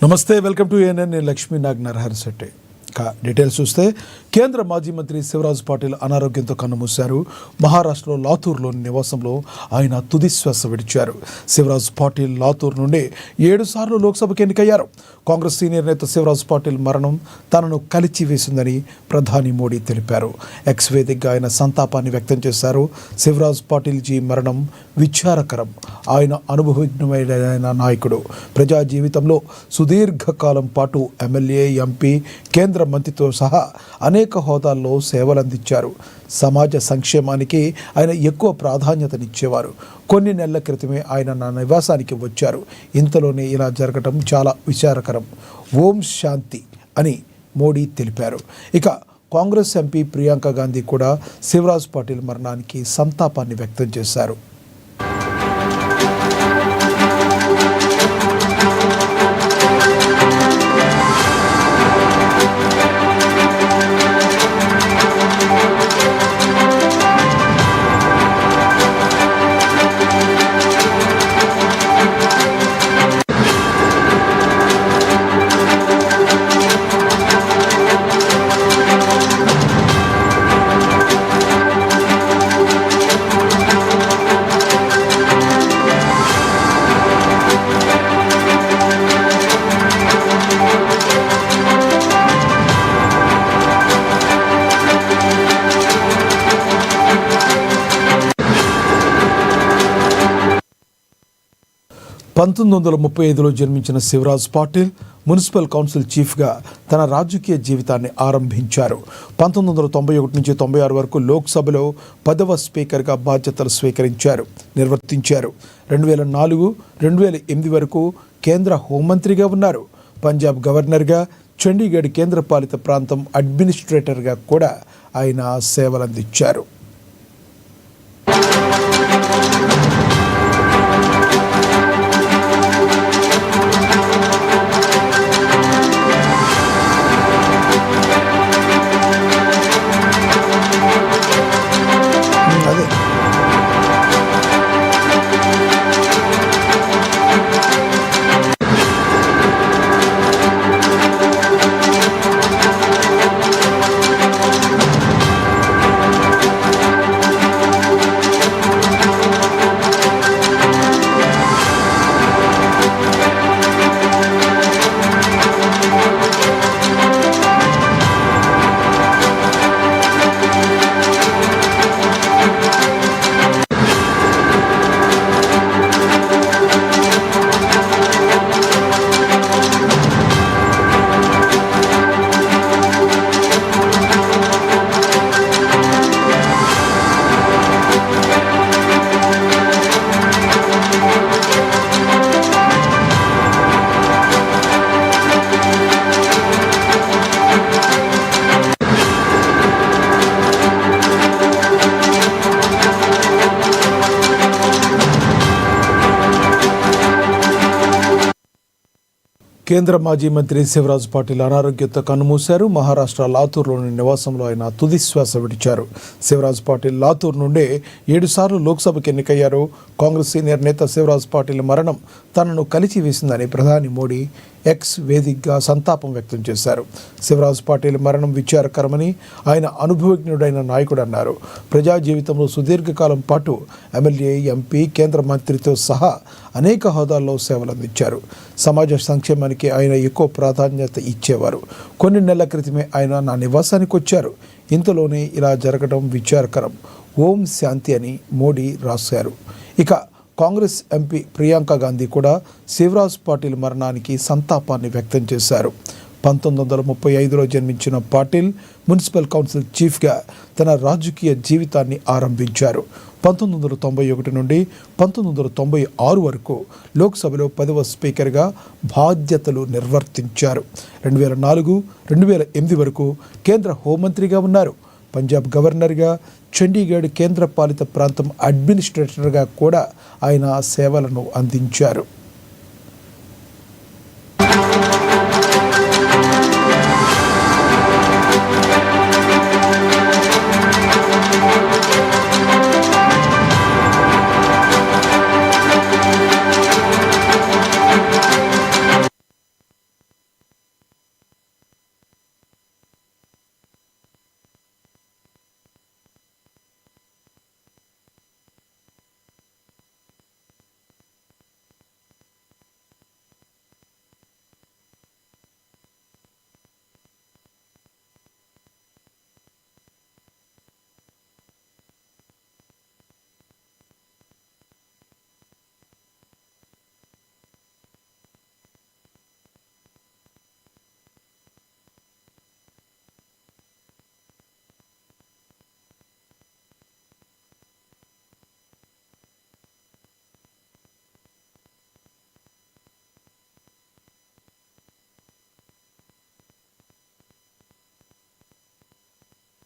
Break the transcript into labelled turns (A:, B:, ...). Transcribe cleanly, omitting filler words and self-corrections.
A: నమస్తే, welcome to ANN. నేను Lakshmi Nag Narahari Shetty. Details చూస్తే కేంద్ర మాజీ మంత్రి శివరాజ్ పాటిల్ అనారోగ్యంతో కన్నుమూశారు. మహారాష్ట్రలో లాతూర్లోని నివాసంలో ఆయన తుది శ్వాస విడిచారు. శివరాజ్ పాటిల్ లాతూర్ నుండి 7 సార్లు లోక్సభకు ఎన్నికయ్యారు. కాంగ్రెస్ సీనియర్ నేత శివరాజ్ పాటిల్ మరణం తనను కలిచివేసిందని ప్రధాని మోడీ తెలిపారు. ఎక్స్ వేదికగా ఆయన సంతాపాన్ని వ్యక్తం చేశారు. శివరాజ్ పాటిల్ జీ మరణం విచారకరం. ఆయన అనుభవజ్ఞమైన నాయకుడు. ప్రజా జీవితంలో సుదీర్ఘకాలం పాటు ఎమ్మెల్యే, ఎంపీ, కేంద్ర మంత్రితో సహా అనేక హోదాల్లో సేవలందించారు. సమాజ సంక్షేమానికి ఆయన ఎక్కువ ప్రాధాన్యతనిచ్చేవారు. కొన్ని నెలల క్రితమే ఆయన నా నివాసానికి వచ్చారు. ఇంతలోనే ఇలా జరగడం చాలా విచారకరం. ఓం శాంతి అని మోడీ తెలిపారు. ఇక కాంగ్రెస్ ఎంపీ ప్రియాంక గాంధీ కూడా శివరాజ్ పాటిల్ మరణానికి సంతాపాన్ని వ్యక్తం చేశారు. (1935) జన్మించిన శివరాజ్ పాటిల్ మున్సిపల్ కౌన్సిల్ చీఫ్గా తన రాజకీయ జీవితాన్ని ఆరంభించారు. 1991 నుంచి 96 వరకు లోక్సభలో 10వ స్పీకర్గా బాధ్యతలు నిర్వర్తించారు. 2004-2008 వరకు కేంద్ర హోంమంత్రిగా ఉన్నారు. పంజాబ్ గవర్నర్గా, చండీగఢ్ కేంద్రపాలిత ప్రాంతం అడ్మినిస్ట్రేటర్గా కూడా ఆయన సేవలందించారు. కేంద్ర మాజీ మంత్రి శివరాజ్ పాటిల్ అనారోగ్యంతో కన్నుమూశారు. మహారాష్ట్ర లాతూర్లోని నివాసంలో ఆయన తుది శ్వాస విడిచారు. శివరాజ్ పాటిల్ లాతూర్ నుండే 7 సార్లు లోక్సభకు ఎన్నికయ్యారు. కాంగ్రెస్ సీనియర్ నేత శివరాజ్ పాటిల్ మరణం తనను కలిచివేసిందని ప్రధాని మోడీ ఎక్స్ వేదికగా సంతాపం వ్యక్తం చేశారు. శివరాజ్ పాటిల్ మరణం విచారకరమని ఆయన అనుభవజ్ఞుడైన నాయకుడు అన్నారు. ప్రజా జీవితంలో సుదీర్ఘకాలం పాటు ఎమ్మెల్యే, ఎంపీ, కేంద్ర మంత్రితో సహా అనేక హోదాల్లో సేవలందించారు. సమాజ సంక్షేమానికి ఆయన ఎక్కువ ప్రాధాన్యత ఇచ్చేవారు. కొన్ని నెలల క్రితమే ఆయన నా నివాసానికి వచ్చారు. ఇంతలోనే ఇలా జరగడం విచారకరం. ఓం శాంతి అని మోడీ రాశారు. ఇక కాంగ్రెస్ ఎంపీ ప్రియాంక గాంధీ కూడా శివరాజ్ పాటిల్ మరణానికి సంతాపాన్ని వ్యక్తం చేశారు. 1935లో జన్మించిన పాటిల్ మున్సిపల్ కౌన్సిల్ చీఫ్గా తన రాజకీయ జీవితాన్ని ఆరంభించారు. 1991 నుండి 1996 వరకు లోక్సభలో 10వ స్పీకర్గా బాధ్యతలు నిర్వర్తించారు. 2004-2008 వరకు కేంద్ర హోంమంత్రిగా ఉన్నారు. పంజాబ్ గవర్నర్గా, చండీగఢ్ కేంద్రపాలిత ప్రాంతం అడ్మినిస్ట్రేటర్గా కూడా ఆయన సేవలను అందించారు.